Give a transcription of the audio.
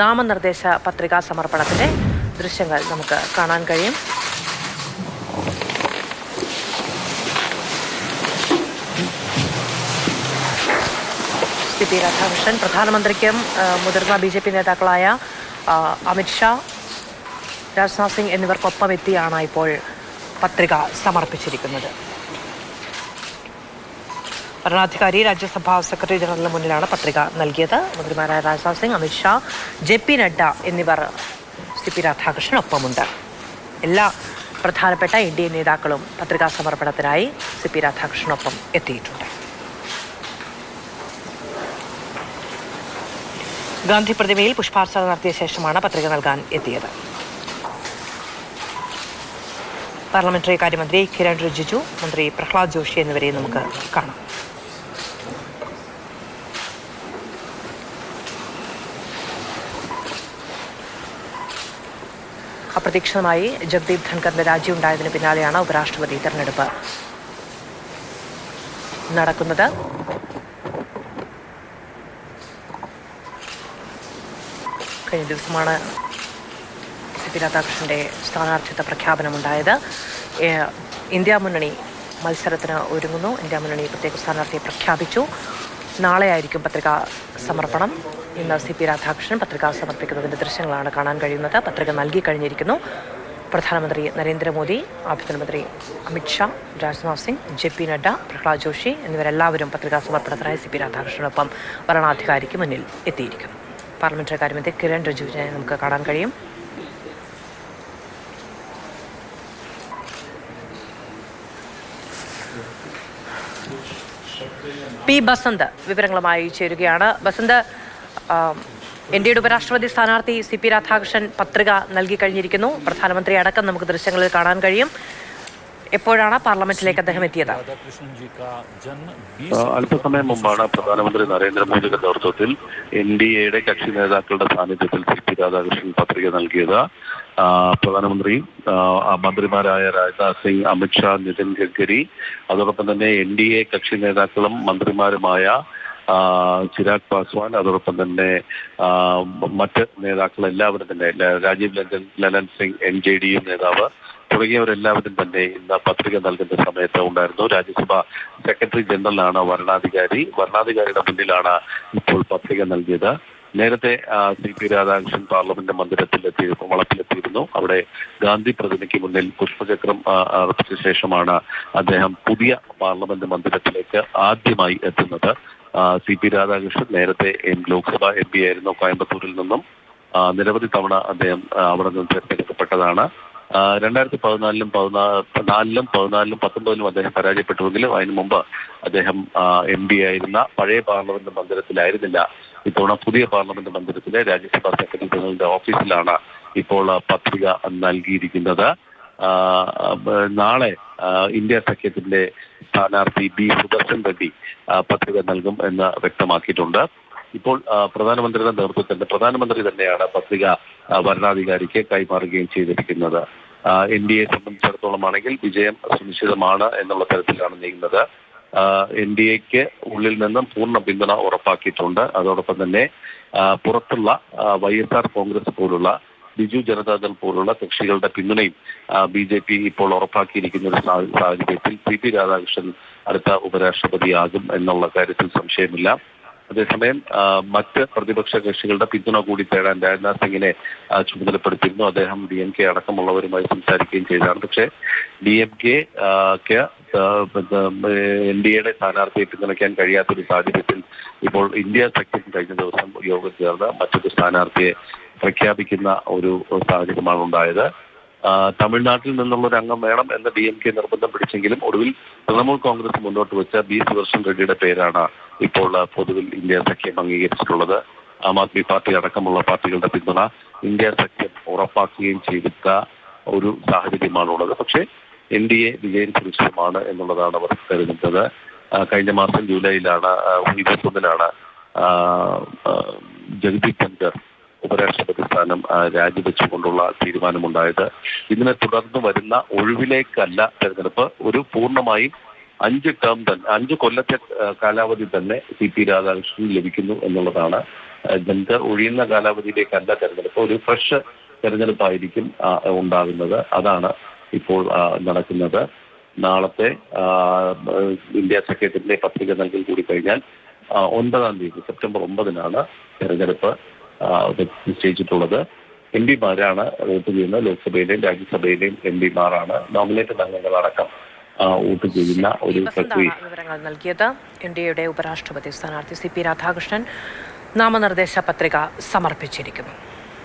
നാമനിർദ്ദേശ പത്രികാ സമർപ്പണത്തിന്റെ ദൃശ്യങ്ങൾ നമുക്ക് കാണാൻ കഴിയും. CP രാധാകൃഷ്ണൻ പ്രധാനമന്ത്രിക്കും മുതിർന്ന BJP നേതാക്കളായ അമിത്ഷാ, രാജ്നാഥ് സിംഗ് എന്നിവർക്കൊപ്പം എത്തിയാണ് ഇപ്പോൾ പത്രിക സമർപ്പിച്ചിരിക്കുന്നത്. ഭരണാധികാരി രാജ്യസഭാ സെക്രട്ടറി ജനറലിന് മുന്നിലാണ് പത്രിക നൽകിയത്. മന്ത്രിമാരായ രാജ്നാഥ് സിംഗ്, അമിത്ഷാ, JP നഡ്ഡ എന്നിവർ CP രാധാകൃഷ്ണനൊപ്പമുണ്ട്. എല്ലാ പ്രധാനപ്പെട്ട NDA നേതാക്കളും പത്രികാ സമർപ്പണത്തിനായി CP രാധാകൃഷ്ണനൊപ്പം എത്തിയിട്ടുണ്ട്. ഗാന്ധി പ്രതിമയിൽ പുഷ്പാർച്ചന നടത്തിയ ശേഷമാണ് പത്രിക നൽകാൻ എത്തിയത്. പാർലമെന്ററി കാര്യമന്ത്രി കിരൺ റിജിജു, മന്ത്രി പ്രഹ്ലാദ് ജോഷി എന്നിവരെ നമുക്ക് കാണാം. അപ്രതീക്ഷിതമായി ജഗ്ദീപ് ധൻഖറിന്റെ രാജിയുണ്ടായതിന് പിന്നാലെയാണ് ഉപരാഷ്ട്രപതി തെരഞ്ഞെടുപ്പ് നടക്കുന്നത്. കഴിഞ്ഞ ദിവസമാണ് CP രാധാകൃഷ്ണന്റെ സ്ഥാനാർത്ഥിത്വ പ്രഖ്യാപനമുണ്ടായത്. ഇന്ത്യ മുന്നണി മത്സരത്തിന് ഒരുങ്ങുന്നു. ഇന്ത്യ മുന്നണി പ്രത്യേക സ്ഥാനാർത്ഥിയെ പ്രഖ്യാപിച്ചു. നാളെയായിരിക്കും പത്രികാ സമർപ്പണം. ഇന്ന് CP രാധാകൃഷ്ണൻ പത്രിക സമർപ്പിക്കുന്നതിന്റെ ദൃശ്യങ്ങളാണ് കാണാൻ കഴിയുന്നത്. പത്രിക നൽകി കഴിഞ്ഞിരിക്കുന്നു. പ്രധാനമന്ത്രി നരേന്ദ്രമോദി, ആഭ്യന്തരമന്ത്രി അമിത്ഷാ, രാജ്നാഥ് സിംഗ്, JP നഡ്ഡ, പ്രഹ്ലാദ് ജോഷി എന്നിവരെല്ലാവരും പത്രികാ സമർപ്പണത്തിനായി CP രാധാകൃഷ്ണനൊപ്പം വരണാധികാരിക്ക് മുന്നിൽ എത്തിയിരിക്കുന്നു. പാർലമെന്ററി കാര്യമന്ത്രി കിരൺ റിജിജുവിനെ നമുക്ക് കാണാൻ കഴിയും. P. ബസന്ത് വിവരങ്ങളുമായി ചേരുകയാണ്. ബസന്ത്, NDAയുടെ ഉപരാഷ്ട്രപതി സ്ഥാനാർത്ഥി CP രാധാകൃഷ്ണൻ പത്രിക നൽകി കഴിഞ്ഞിരിക്കുന്നു. പ്രധാനമന്ത്രി അടക്കം നമുക്ക് ദൃശ്യങ്ങളിൽ കാണാൻ കഴിയും. എപ്പോഴാണ് പാർലമെന്റിലേക്ക് അദ്ദേഹം എത്തിയത്? അല്പസമയം മുമ്പാണ് പ്രധാനമന്ത്രി നരേന്ദ്രമോദിയുടെ നേതൃത്വത്തിൽ NDAയുടെ കക്ഷി നേതാക്കളുടെ സാന്നിധ്യത്തിൽ CP രാധാകൃഷ്ണൻ പത്രിക നൽകിയത്. പ്രധാനമന്ത്രി, മന്ത്രിമാരായ രാജ്നാഥ് സിംഗ്, അമിത്ഷാ, നിതിൻ ഗഡ്കരി, അതോടൊപ്പം തന്നെ NDA കക്ഷി നേതാക്കളും മന്ത്രിമാരുമായ ചിരാഗ് പാസ്വാൻ, അതോടൊപ്പം തന്നെ മറ്റ് നേതാക്കൾ എല്ലാവരും തന്നെ, രാജീവ് ലലൻ സിംഗ് NJDU നേതാവ് തുടങ്ങിയവരെല്ലാവരും തന്നെ ഇന്ന് പത്രിക നൽകുന്ന സമയത്ത് ഉണ്ടായിരുന്നു. രാജ്യസഭ സെക്രട്ടറി ജനറലാണ് വരണാധികാരിയുടെ മുന്നിലാണ് ഇപ്പോൾ പത്രിക നൽകിയത്. നേരത്തെ CP രാധാകൃഷ്ണൻ പാർലമെന്റ് വളപ്പിലെത്തിയിരുന്നു. അവിടെ ഗാന്ധി പ്രതിമയ്ക്ക് മുന്നിൽ പുഷ്പചക്രം അർപ്പിച്ച ശേഷമാണ് അദ്ദേഹം പുതിയ പാർലമെന്റ് മന്ദിരത്തിലേക്ക് ആദ്യമായി എത്തുന്നത്. CP രാധാകൃഷ്ണൻ നേരത്തെ ലോക്സഭ MP ആയിരുന്നു. കോയമ്പത്തൂരിൽ നിന്നും നിരവധി തവണ അദ്ദേഹം അവിടെ നിന്ന് തിരഞ്ഞെടുക്കപ്പെട്ടതാണ്. 2014-ലും 19-ലും അദ്ദേഹം പരാജയപ്പെട്ടുവെങ്കിലും അതിനു മുമ്പ് അദ്ദേഹം MP ആയിരുന്ന പഴയ പാർലമെന്റ് മന്ദിരത്തിലായിരുന്നില്ല. ഇത്തവണ പുതിയ പാർലമെന്റ് മന്ദിരത്തിലെ രാജ്യസഭാ സെക്രട്ടറി ജനറലിന്റെ ഓഫീസിലാണ് ഇപ്പോൾ പത്രിക നൽകിയിരിക്കുന്നത്. നാളെ ഇന്ത്യ സഖ്യത്തിന്റെ സ്ഥാനാർത്ഥി B. സുദർശൻ റെഡ്ഡി പത്രിക നൽകും എന്ന് വ്യക്തമാക്കിയിട്ടുണ്ട്. ഇപ്പോൾ പ്രധാനമന്ത്രി തന്നെയാണ് പത്രിക ഭരണാധികാരിക്ക് കൈമാറുകയും ചെയ്തിരിക്കുന്നത്. NDA സംബന്ധിച്ചിടത്തോളം ആണെങ്കിൽ വിജയം സുനിശ്ചിതമാണ് എന്നുള്ള തരത്തിലാണ് നീങ്ങുന്നത്. NDAക്ക് ഉള്ളിൽ നിന്നും പൂർണ്ണ പിന്തുണ ഉറപ്പാക്കിയിട്ടുണ്ട്. അതോടൊപ്പം തന്നെ പുറത്തുള്ള YSR കോൺഗ്രസ് പോലുള്ള, ബിജു ജനതാദൾ പോലുള്ള കക്ഷികളുടെ പിന്തുണയും BJP ഇപ്പോൾ ഉറപ്പാക്കിയിരിക്കുന്ന ഒരു സാഹചര്യത്തിൽ CP രാധാകൃഷ്ണൻ അടുത്ത ഉപരാഷ്ട്രപതിയാകും എന്നുള്ള കാര്യത്തിൽ സംശയമില്ല. അതേസമയം മറ്റ് പ്രതിപക്ഷ കക്ഷികളുടെ പിന്തുണ കൂടി തേടാൻ രാജ്നാഥ് സിംഗിനെ ചുമതലപ്പെടുത്തിയിരുന്നു. അദ്ദേഹം DMK അടക്കമുള്ളവരുമായി സംസാരിക്കുകയും ചെയ്തതാണ്. പക്ഷേ DMKക്ക് NDAയുടെ സ്ഥാനാർത്ഥിയെ പിന്തുണയ്ക്കാൻ കഴിയാത്തൊരു സാഹചര്യത്തിൽ ഇപ്പോൾ ഇന്ത്യ സഖ്യം കഴിഞ്ഞ ദിവസം യോഗം ചേർന്ന് മറ്റൊരു സ്ഥാനാർത്ഥിയെ പ്രഖ്യാപിക്കുന്ന ഒരു സാഹചര്യമാണ് ഉണ്ടായത്. തമിഴ്നാട്ടിൽ നിന്നുള്ള ഒരു അംഗം വേണം എന്ന് DMK നിർബന്ധം പിടിച്ചെങ്കിലും ഒടുവിൽ തൃണമൂൽ കോൺഗ്രസ് മുന്നോട്ട് വെച്ച B. സുദർശൻ റെഡ്ഡിയുടെ പേരാണ് ഇപ്പോൾ പൊതുവിൽ ഇന്ത്യ സഖ്യം അംഗീകരിച്ചിട്ടുള്ളത്. ആം ആദ്മി പാർട്ടി അടക്കമുള്ള പാർട്ടികളുടെ പിന്തുണ ഇന്ത്യ സഖ്യം ഉറപ്പാക്കുകയും ചെയ്തിട്ട ഒരു സാഹചര്യമാണുള്ളത്. പക്ഷേ NDA വിജയം സുരക്ഷിതമാണ് എന്നുള്ളതാണ് അവർ കരുതുന്നത്. കഴിഞ്ഞ മാസം ജൂലൈയിലാണ് 21-നാണ് ജഗ്ദീപ് ധൻഖർ ഉപരാഷ്ട്രപതി സ്ഥാനം രാജിവെച്ചുകൊണ്ടുള്ള തീരുമാനമുണ്ടായത്. ഇതിനെ തുടർന്ന് വരുന്ന ഒഴിവിലേക്കല്ല തെരഞ്ഞെടുപ്പ്, ഒരു പൂർണ്ണമായും 5 കൊല്ലത്തെ കാലാവധി തന്നെ CP രാധാകൃഷ്ണൻ ലഭിക്കുന്നു എന്നുള്ളതാണ് ജനത ഒഴിയുന്ന കാലാവധിയിലേക്കല്ല തെരഞ്ഞെടുപ്പ്, ഒരു ഫ്രഷ് തെരഞ്ഞെടുപ്പായിരിക്കും ഉണ്ടാകുന്നത്. അതാണ് ഇപ്പോൾ നടക്കുന്നത്. നാളത്തെ ഇന്ത്യ സെക്രട്ടറിയുടെ പത്രിക നൽകൽ കൂടി കഴിഞ്ഞാൽ 9-ാം തീയതി സെപ്റ്റംബർ 9-നാണ് തെരഞ്ഞെടുപ്പ് നിശ്ചയിച്ചിട്ടുള്ളത്. MP-മാരാണ് വോട്ട് ചെയ്യുന്നത്. ലോക്സഭയിലെയും രാജ്യസഭയിലെയും MP-മാരാണ് നോമിനേറ്റഡ് അംഗങ്ങളടക്കം വോട്ട് ചെയ്യുന്ന ഒരു പ്രക്രിയ. വിവരങ്ങൾ നൽകിയത് ഇന്ത്യയുടെ ഉപരാഷ്ട്രപതി സ്ഥാനാർത്ഥി CP രാധാകൃഷ്ണൻ നാമനിർദ്ദേശ പത്രിക സമർപ്പിച്ചിരിക്കുന്നു.